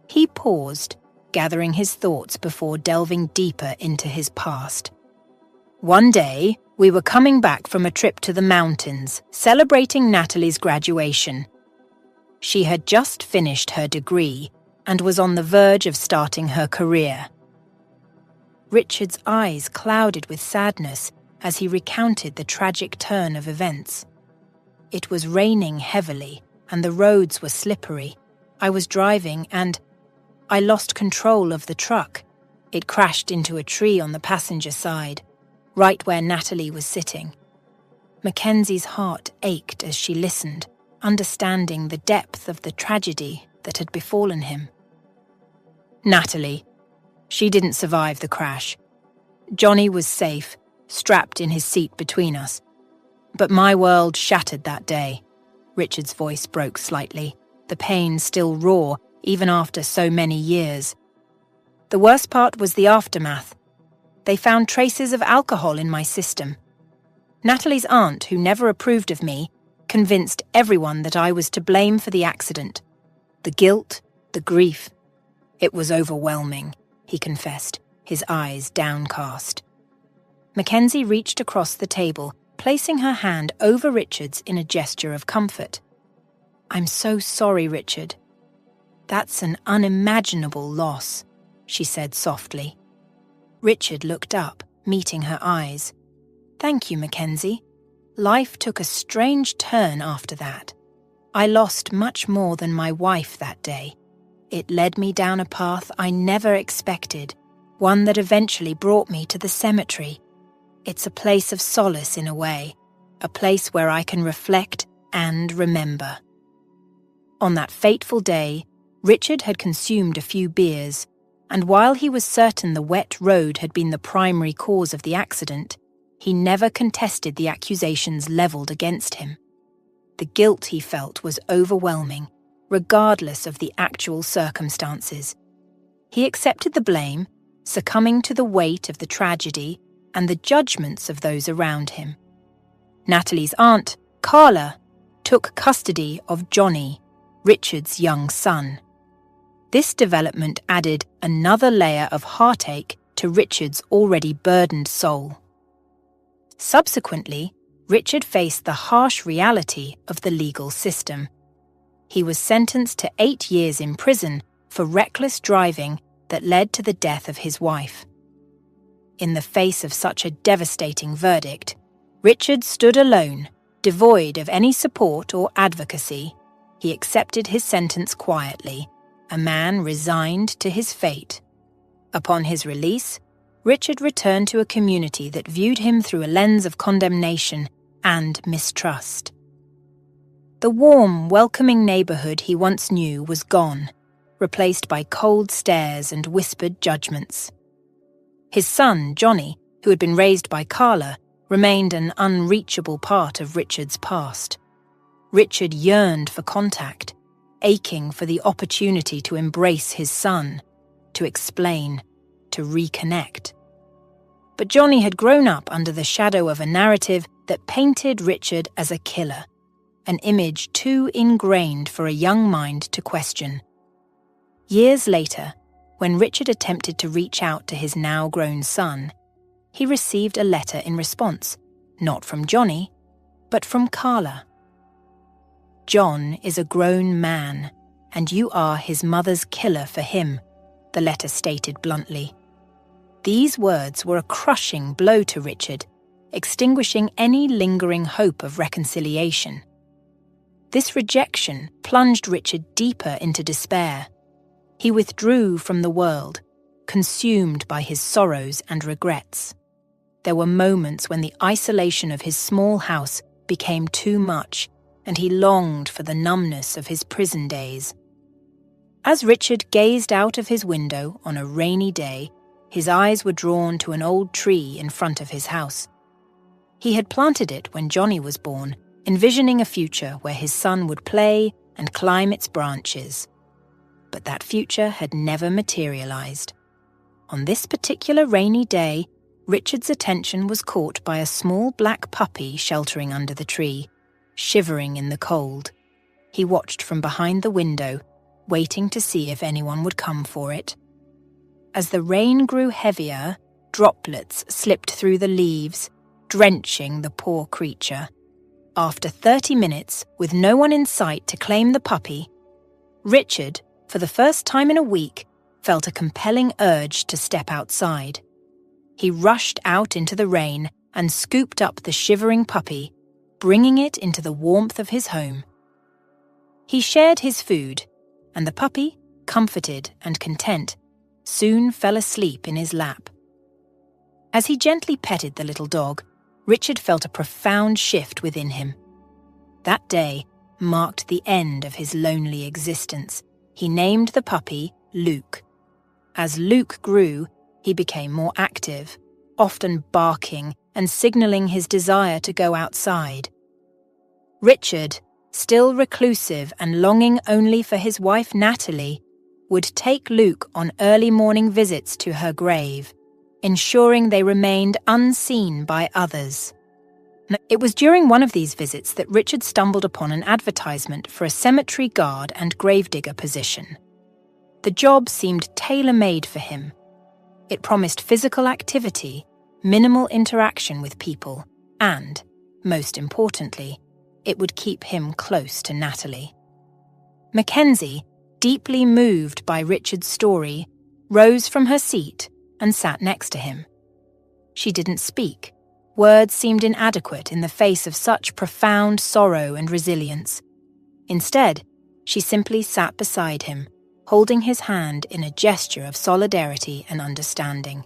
He paused, gathering his thoughts before delving deeper into his past. "One day, we were coming back from a trip to the mountains, celebrating Natalie's graduation. She had just finished her degree and was on the verge of starting her career." Richard's eyes clouded with sadness as he recounted the tragic turn of events. "It was raining heavily and the roads were slippery. I was driving and I lost control of the truck. It crashed into a tree on the passenger side, right where Natalie was sitting." Mackenzie's heart ached as she listened, understanding the depth of the tragedy that had befallen him. "Natalie. She didn't survive the crash. Johnny was safe, strapped in his seat between us. But my world shattered that day." Richard's voice broke slightly, the pain still raw even after so many years. "The worst part was the aftermath. They found traces of alcohol in my system. Natalie's aunt, who never approved of me, convinced everyone that I was to blame for the accident. The guilt, the grief. It was overwhelming," he confessed, his eyes downcast. Mackenzie reached across the table, placing her hand over Richard's in a gesture of comfort. "I'm so sorry, Richard. That's an unimaginable loss," she said softly. Richard looked up, meeting her eyes. "Thank you, Mackenzie. Life took a strange turn after that. I lost much more than my wife that day. It led me down a path I never expected, one that eventually brought me to the cemetery. It's a place of solace in a way, a place where I can reflect and remember. On that fateful day, Richard had consumed a few beers, and while he was certain the wet road had been the primary cause of the accident, he never contested the accusations levelled against him. The guilt he felt was overwhelming, regardless of the actual circumstances. He accepted the blame, succumbing to the weight of the tragedy and the judgments of those around him. Natalie's aunt, Carla, took custody of Johnny, Richard's young son. This development added another layer of heartache to Richard's already burdened soul. Subsequently, Richard faced the harsh reality of the legal system. He was sentenced to 8 years in prison for reckless driving that led to the death of his wife. In the face of such a devastating verdict, Richard stood alone, devoid of any support or advocacy. He accepted his sentence quietly, a man resigned to his fate. Upon his release, Richard returned to a community that viewed him through a lens of condemnation and mistrust. The warm, welcoming neighbourhood he once knew was gone, replaced by cold stares and whispered judgments. His son, Johnny, who had been raised by Carla, remained an unreachable part of Richard's past. Richard yearned for contact, aching for the opportunity to embrace his son, to explain, to reconnect. But Johnny had grown up under the shadow of a narrative that painted Richard as a killer, an image too ingrained for a young mind to question. Years later, when Richard attempted to reach out to his now-grown son, he received a letter in response, not from Johnny, but from Carla. "John is a grown man, and you are his mother's killer for him," the letter stated bluntly. These words were a crushing blow to Richard, extinguishing any lingering hope of reconciliation. This rejection plunged Richard deeper into despair. He withdrew from the world, consumed by his sorrows and regrets. There were moments when the isolation of his small house became too much, and he longed for the numbness of his prison days. As Richard gazed out of his window on a rainy day, his eyes were drawn to an old tree in front of his house. He had planted it when Johnny was born, envisioning a future where his son would play and climb its branches. But that future had never materialized. On this particular rainy day, Richard's attention was caught by a small black puppy sheltering under the tree, shivering in the cold. He watched from behind the window, waiting to see if anyone would come for it. As the rain grew heavier, droplets slipped through the leaves, drenching the poor creature. After 30 minutes, with no one in sight to claim the puppy, Richard, for the first time in a week, felt a compelling urge to step outside. He rushed out into the rain and scooped up the shivering puppy, bringing it into the warmth of his home. He shared his food, and the puppy, comforted and content, soon fell asleep in his lap. As he gently petted the little dog, Richard felt a profound shift within him. That day marked the end of his lonely existence. He named the puppy Luke. As Luke grew, he became more active, often barking and signaling his desire to go outside. Richard, still reclusive and longing only for his wife Natalie, would take Luke on early morning visits to her grave, ensuring they remained unseen by others. It was during one of these visits that Richard stumbled upon an advertisement for a cemetery guard and gravedigger position. The job seemed tailor-made for him. It promised physical activity, minimal interaction with people, and, most importantly, it would keep him close to Natalie. Mackenzie, deeply moved by Richard's story, rose from her seat and sat next to him. She didn't speak. Words seemed inadequate in the face of such profound sorrow and resilience. Instead, she simply sat beside him, holding his hand in a gesture of solidarity and understanding.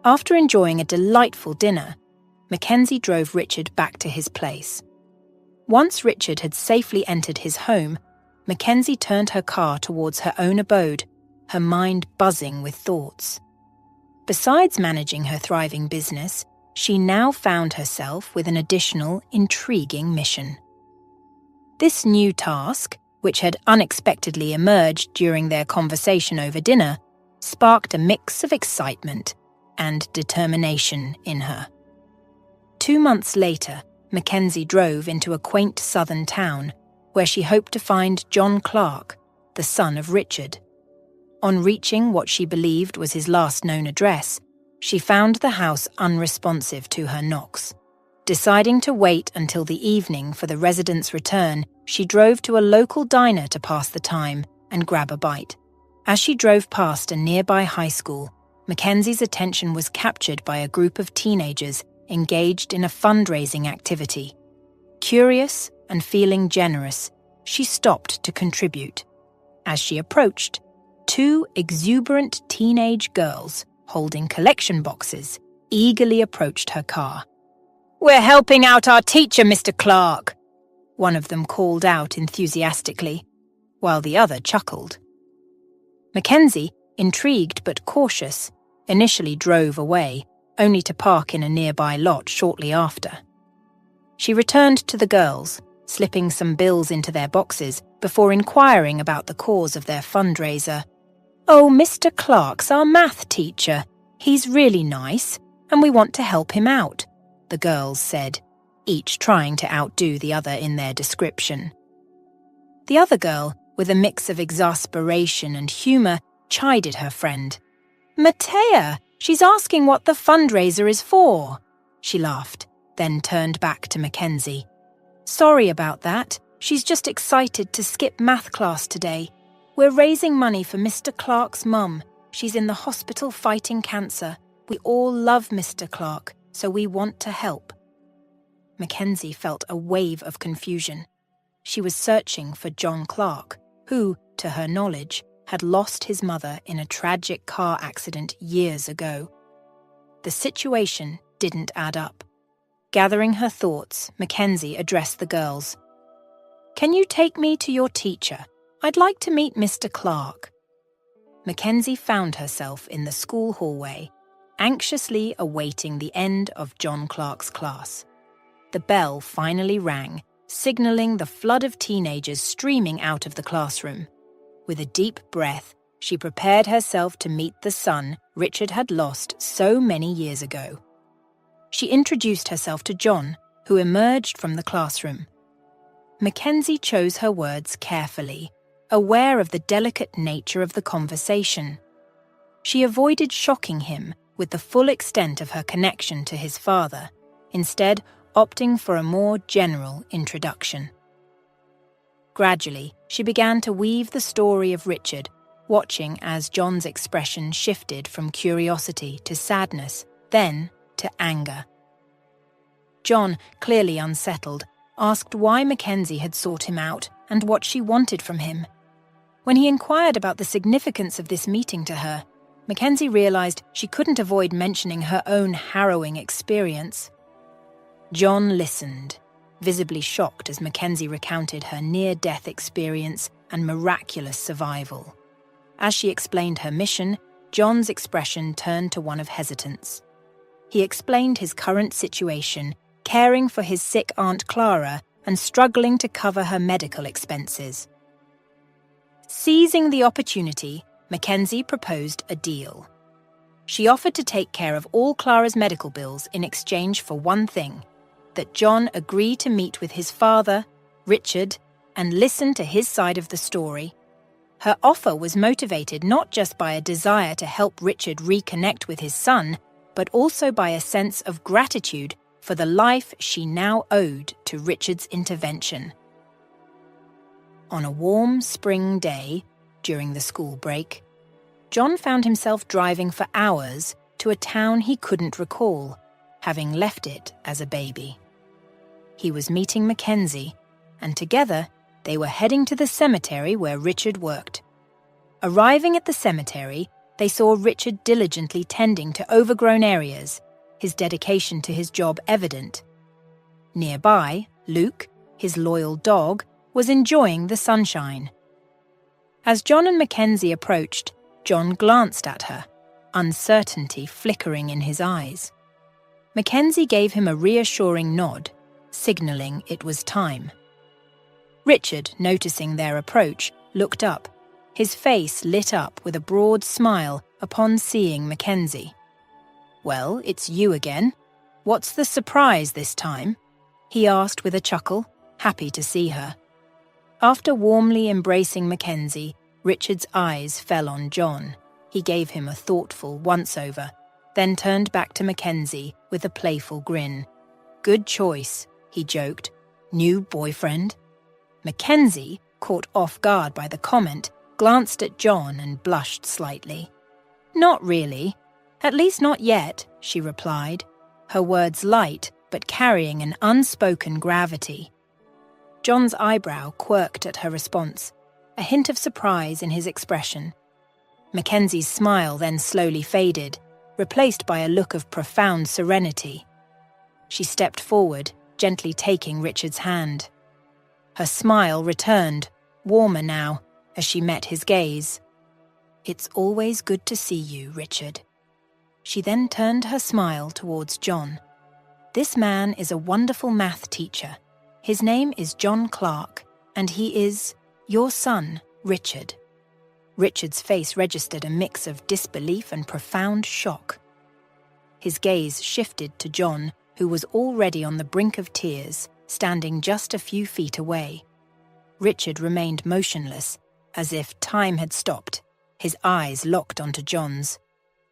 After enjoying a delightful dinner, Mackenzie drove Richard back to his place. Once Richard had safely entered his home, Mackenzie turned her car towards her own abode, her mind buzzing with thoughts. Besides managing her thriving business, she now found herself with an additional, intriguing mission. This new task, which had unexpectedly emerged during their conversation over dinner, sparked a mix of excitement and determination in her. 2 months later, Mackenzie drove into a quaint southern town where she hoped to find John Clark, the son of Richard. On reaching what she believed was his last known address, she found the house unresponsive to her knocks. Deciding to wait until the evening for the resident's return, she drove to a local diner to pass the time and grab a bite. As she drove past a nearby high school, Mackenzie's attention was captured by a group of teenagers engaged in a fundraising activity. Curious and feeling generous, she stopped to contribute. As she approached, 2 exuberant teenage girls holding collection boxes eagerly approached her car. "We're helping out our teacher, Mr. Clark," one of them called out enthusiastically, while the other chuckled. Mackenzie, intrigued but cautious, initially drove away, only to park in a nearby lot shortly after. She returned to the girls, slipping some bills into their boxes before inquiring about the cause of their fundraiser. "Oh, Mr. Clark's our math teacher. He's really nice, and we want to help him out," the girls said, each trying to outdo the other in their description. The other girl, with a mix of exasperation and humour, chided her friend. "Matea, she's asking what the fundraiser is for." She laughed, then turned back to Mackenzie. "Sorry about that. She's just excited to skip math class today. We're raising money for Mr. Clark's mum. She's in the hospital fighting cancer. We all love Mr. Clark, so we want to help." Mackenzie felt a wave of confusion. She was searching for John Clark, who, to her knowledge, had lost his mother in a tragic car accident years ago. The situation didn't add up. Gathering her thoughts, Mackenzie addressed the girls. "Can you take me to your teacher? I'd like to meet Mr. Clark." Mackenzie found herself in the school hallway, anxiously awaiting the end of John Clark's class. The bell finally rang, signalling the flood of teenagers streaming out of the classroom. With a deep breath, she prepared herself to meet the son Richard had lost so many years ago. She introduced herself to John, who emerged from the classroom. Mackenzie chose her words carefully, aware of the delicate nature of the conversation. She avoided shocking him with the full extent of her connection to his father, instead opting for a more general introduction. Gradually, she began to weave the story of Richard, watching as John's expression shifted from curiosity to sadness, then to anger. John, clearly unsettled, asked why Mackenzie had sought him out and what she wanted from him. When he inquired about the significance of this meeting to her, Mackenzie realized she couldn't avoid mentioning her own harrowing experience. John listened, visibly shocked as Mackenzie recounted her near-death experience and miraculous survival. As she explained her mission, John's expression turned to one of hesitance. He explained his current situation, caring for his sick Aunt Clara and struggling to cover her medical expenses. Seizing the opportunity, Mackenzie proposed a deal. She offered to take care of all Clara's medical bills in exchange for one thing: that John agree to meet with his father, Richard, and listen to his side of the story. Her offer was motivated not just by a desire to help Richard reconnect with his son, but also by a sense of gratitude for the life she now owed to Richard's intervention. On a warm spring day, during the school break, John found himself driving for hours to a town he couldn't recall, having left it as a baby. He was meeting Mackenzie, and together they were heading to the cemetery where Richard worked. Arriving at the cemetery, they saw Richard diligently tending to overgrown areas, his dedication to his job evident. Nearby, Luke, his loyal dog, was enjoying the sunshine. As John and Mackenzie approached, John glanced at her, uncertainty flickering in his eyes. Mackenzie gave him a reassuring nod, signalling it was time. Richard, noticing their approach, looked up, his face lit up with a broad smile upon seeing Mackenzie. "Well, it's you again. What's the surprise this time?" he asked with a chuckle, happy to see her. After warmly embracing Mackenzie, Richard's eyes fell on John. He gave him a thoughtful once-over, then turned back to Mackenzie with a playful grin. "Good choice," he joked. "New boyfriend?" Mackenzie, caught off guard by the comment, glanced at John and blushed slightly. "Not really. At least not yet," she replied, her words light but carrying an unspoken gravity. John's eyebrow quirked at her response, a hint of surprise in his expression. Mackenzie's smile then slowly faded, replaced by a look of profound serenity. She stepped forward, gently taking Richard's hand. Her smile returned, warmer now, as she met his gaze. "It's always good to see you, Richard." She then turned her smile towards John. "This man is a wonderful math teacher. His name is John Clark, and he is your son, Richard." Richard's face registered a mix of disbelief and profound shock. His gaze shifted to John, who was already on the brink of tears, standing just a few feet away. Richard remained motionless, as if time had stopped, his eyes locked onto John's.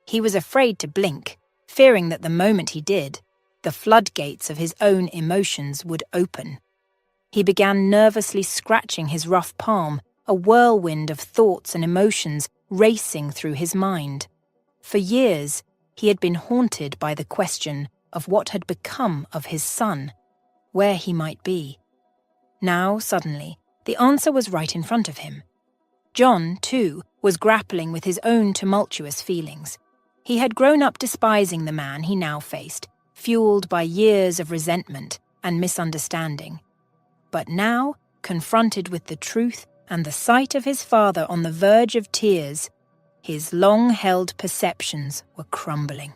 He was afraid to blink, fearing that the moment he did, the floodgates of his own emotions would open. He began nervously scratching his rough palm, a whirlwind of thoughts and emotions racing through his mind. For years, he had been haunted by the question of what had become of his son, where he might be. Now, suddenly, the answer was right in front of him. John, too, was grappling with his own tumultuous feelings. He had grown up despising the man he now faced, fueled by years of resentment and misunderstanding. But now, confronted with the truth and the sight of his father on the verge of tears, his long-held perceptions were crumbling.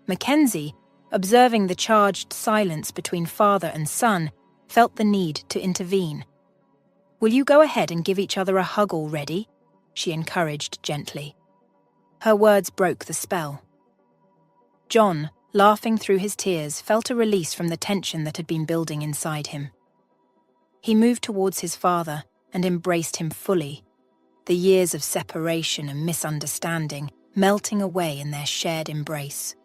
Mackenzie, observing the charged silence between father and son, felt the need to intervene. "Will you go ahead and give each other a hug already?" she encouraged gently. Her words broke the spell. John, laughing through his tears, felt a release from the tension that had been building inside him. He moved towards his father and embraced him fully, the years of separation and misunderstanding melting away in their shared embrace.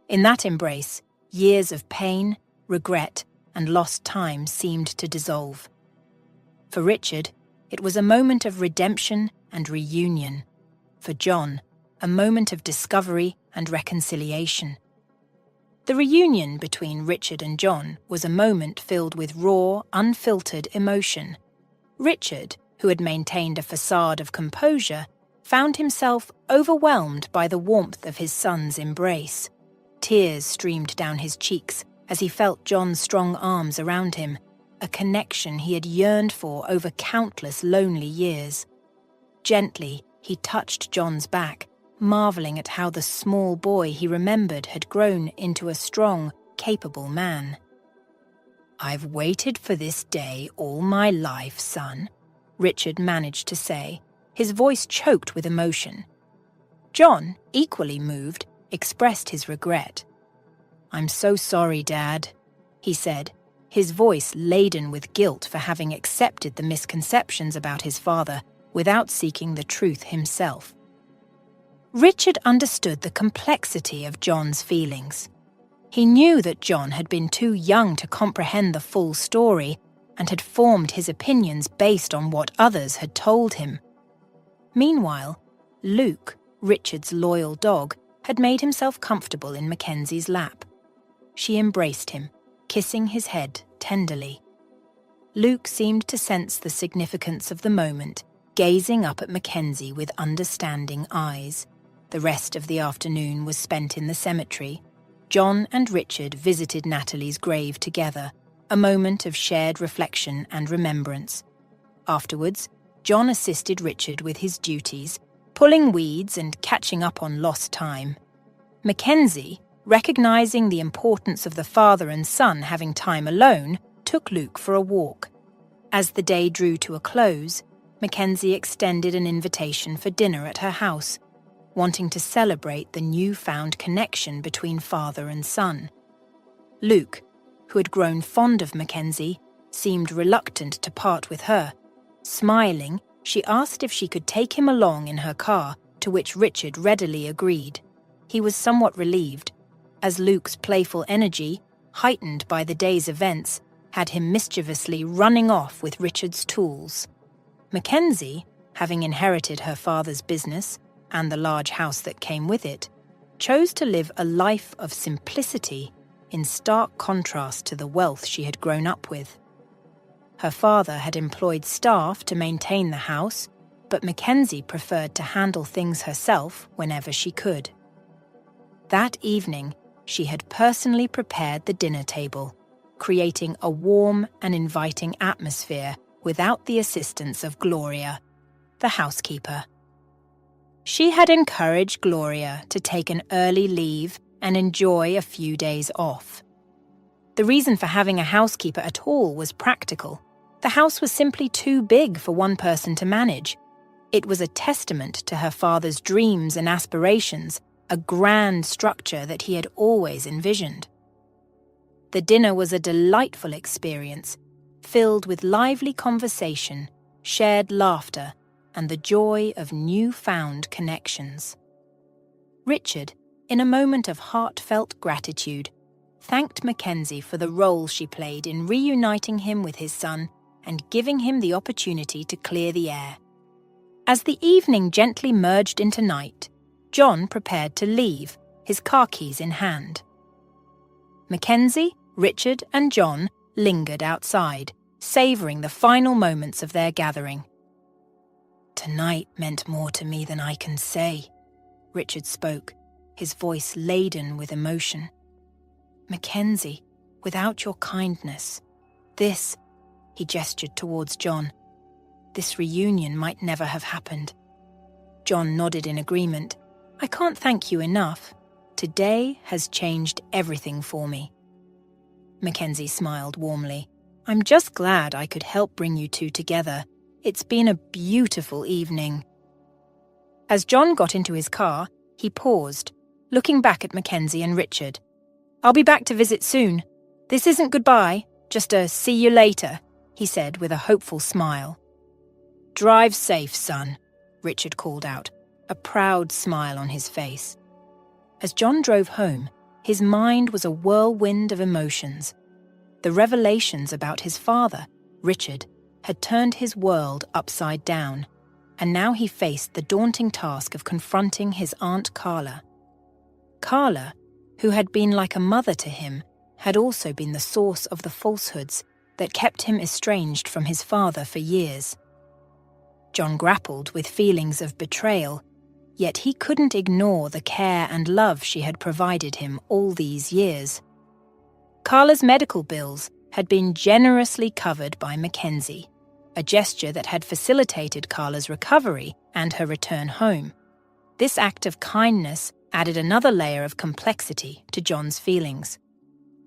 In that embrace, years of pain, regret, and lost time seemed to dissolve. For Richard, it was a moment of redemption and reunion. For John, a moment of discovery and reconciliation. The reunion between Richard and John was a moment filled with raw, unfiltered emotion. Richard, who had maintained a facade of composure, found himself overwhelmed by the warmth of his son's embrace. Tears streamed down his cheeks as he felt John's strong arms around him, a connection he had yearned for over countless lonely years. Gently, he touched John's back, marveling at how the small boy he remembered had grown into a strong, capable man. "I've waited for this day all my life, son," Richard managed to say, his voice choked with emotion. John, equally moved, expressed his regret. "I'm so sorry, Dad," he said, his voice laden with guilt for having accepted the misconceptions about his father without seeking the truth himself. Richard understood the complexity of John's feelings. He knew that John had been too young to comprehend the full story and had formed his opinions based on what others had told him. Meanwhile, Luke, Richard's loyal dog, had made himself comfortable in Mackenzie's lap. She embraced him, kissing his head tenderly. Luke seemed to sense the significance of the moment, gazing up at Mackenzie with understanding eyes. The rest of the afternoon was spent in the cemetery. John and Richard visited Natalie's grave together, a moment of shared reflection and remembrance. Afterwards, John assisted Richard with his duties, pulling weeds and catching up on lost time. Mackenzie, recognizing the importance of the father and son having time alone, took Luke for a walk. As the day drew to a close, Mackenzie extended an invitation for dinner at her house, wanting to celebrate the newfound connection between father and son. Luke, who had grown fond of Mackenzie, seemed reluctant to part with her. Smiling, she asked if she could take him along in her car, to which Richard readily agreed. He was somewhat relieved, as Luke's playful energy, heightened by the day's events, had him mischievously running off with Richard's tools. Mackenzie, having inherited her father's business and the large house that came with it, chose to live a life of simplicity in stark contrast to the wealth she had grown up with. Her father had employed staff to maintain the house, but Mackenzie preferred to handle things herself whenever she could. That evening, she had personally prepared the dinner table, creating a warm and inviting atmosphere without the assistance of Gloria, the housekeeper. She had encouraged Gloria to take an early leave and enjoy a few days off. The reason for having a housekeeper at all was practical. The house was simply too big for one person to manage. It was a testament to her father's dreams and aspirations, a grand structure that he had always envisioned. The dinner was a delightful experience, filled with lively conversation, shared laughter, and the joy of newfound connections. Richard, in a moment of heartfelt gratitude, thanked Mackenzie for the role she played in reuniting him with his son and giving him the opportunity to clear the air. As the evening gently merged into night, John prepared to leave, his car keys in hand. Mackenzie, Richard, and John lingered outside, savouring the final moments of their gathering. "Tonight meant more to me than I can say," Richard spoke, his voice laden with emotion. "Mackenzie, without your kindness, this," he gestured towards John, "this reunion might never have happened." John nodded in agreement. "I can't thank you enough. Today has changed everything for me." Mackenzie smiled warmly. "I'm just glad I could help bring you two together. It's been a beautiful evening." As John got into his car, he paused, looking back at Mackenzie and Richard. "I'll be back to visit soon. This isn't goodbye, just a see you later," he said with a hopeful smile. "Drive safe, son," Richard called out, a proud smile on his face. As John drove home, his mind was a whirlwind of emotions. The revelations about his father, Richard, had turned his world upside down, and now he faced the daunting task of confronting his Aunt Carla. Carla, who had been like a mother to him, had also been the source of the falsehoods that kept him estranged from his father for years. John grappled with feelings of betrayal, yet he couldn't ignore the care and love she had provided him all these years. Carla's medical bills had been generously covered by Mackenzie, a gesture that had facilitated Carla's recovery and her return home. This act of kindness added another layer of complexity to John's feelings.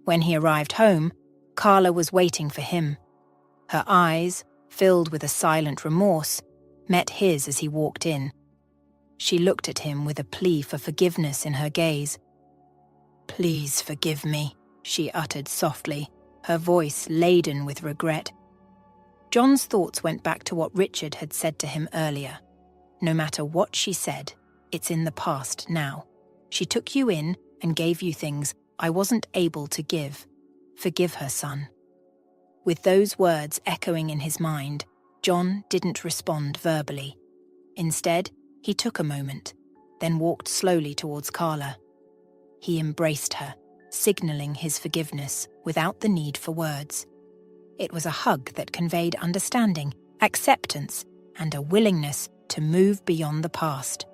When he arrived home, Carla was waiting for him. Her eyes, filled with a silent remorse, met his as he walked in. She looked at him with a plea for forgiveness in her gaze. "Please forgive me," she uttered softly, her voice laden with regret. John's thoughts went back to what Richard had said to him earlier. "No matter what she said, it's in the past now. She took you in and gave you things I wasn't able to give. Forgive her, son." With those words echoing in his mind, John didn't respond verbally. Instead, he took a moment, then walked slowly towards Carla. He embraced her, signalling his forgiveness without the need for words. It was a hug that conveyed understanding, acceptance, and a willingness to move beyond the past.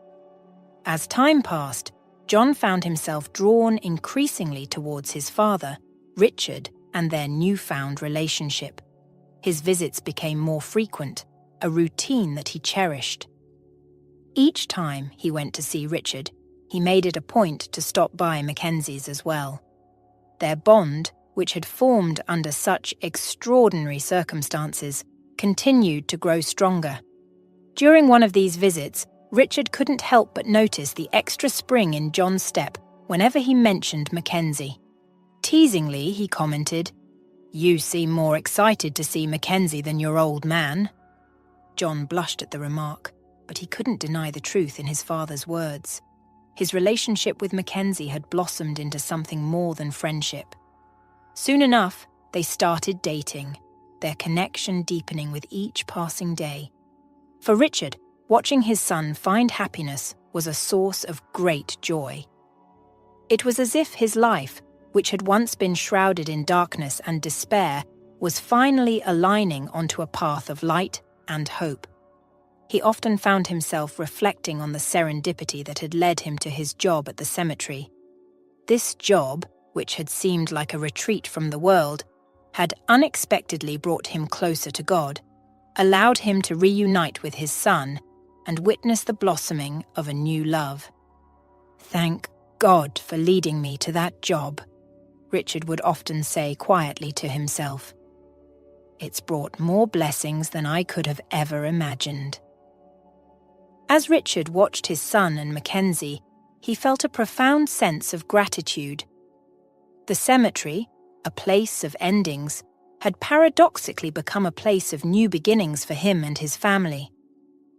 As time passed, John found himself drawn increasingly towards his father, Richard, and their newfound relationship. His visits became more frequent, a routine that he cherished. Each time he went to see Richard, he made it a point to stop by Mackenzie's as well. Their bond, which had formed under such extraordinary circumstances, continued to grow stronger. During one of these visits, Richard couldn't help but notice the extra spring in John's step whenever he mentioned Mackenzie. Teasingly, he commented, "You seem more excited to see Mackenzie than your old man." John blushed at the remark, but he couldn't deny the truth in his father's words. His relationship with Mackenzie had blossomed into something more than friendship. Soon enough, they started dating, their connection deepening with each passing day. For Richard, watching his son find happiness was a source of great joy. It was as if his life, which had once been shrouded in darkness and despair, was finally aligning onto a path of light and hope. He often found himself reflecting on the serendipity that had led him to his job at the cemetery. This job, which had seemed like a retreat from the world, had unexpectedly brought him closer to God, allowed him to reunite with his son, and witness the blossoming of a new love. "Thank God for leading me to that job," Richard would often say quietly to himself. "It's brought more blessings than I could have ever imagined." As Richard watched his son and Mackenzie, he felt a profound sense of gratitude. The cemetery, a place of endings, had paradoxically become a place of new beginnings for him and his family.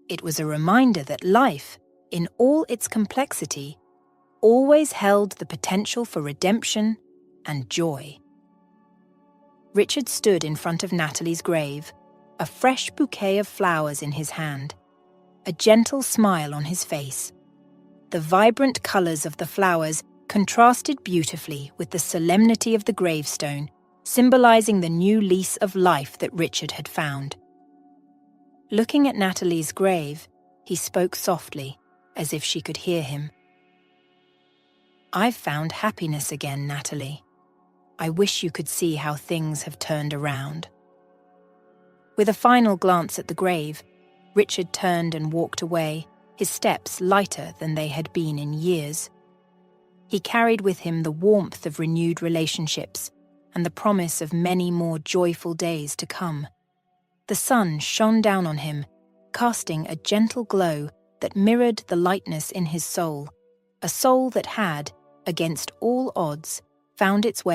It was a reminder that life, in all its complexity, always held the potential for redemption and joy. Richard stood in front of Natalie's grave, a fresh bouquet of flowers in his hand, a gentle smile on his face. The vibrant colours of the flowers contrasted beautifully with the solemnity of the gravestone, symbolising the new lease of life that Richard had found. Looking at Natalie's grave, he spoke softly, as if she could hear him. "I've found happiness again, Natalie. I wish you could see how things have turned around." With a final glance at the grave, Richard turned and walked away, his steps lighter than they had been in years. He carried with him the warmth of renewed relationships and the promise of many more joyful days to come. The sun shone down on him, casting a gentle glow that mirrored the lightness in his soul, a soul that had, against all odds, found its way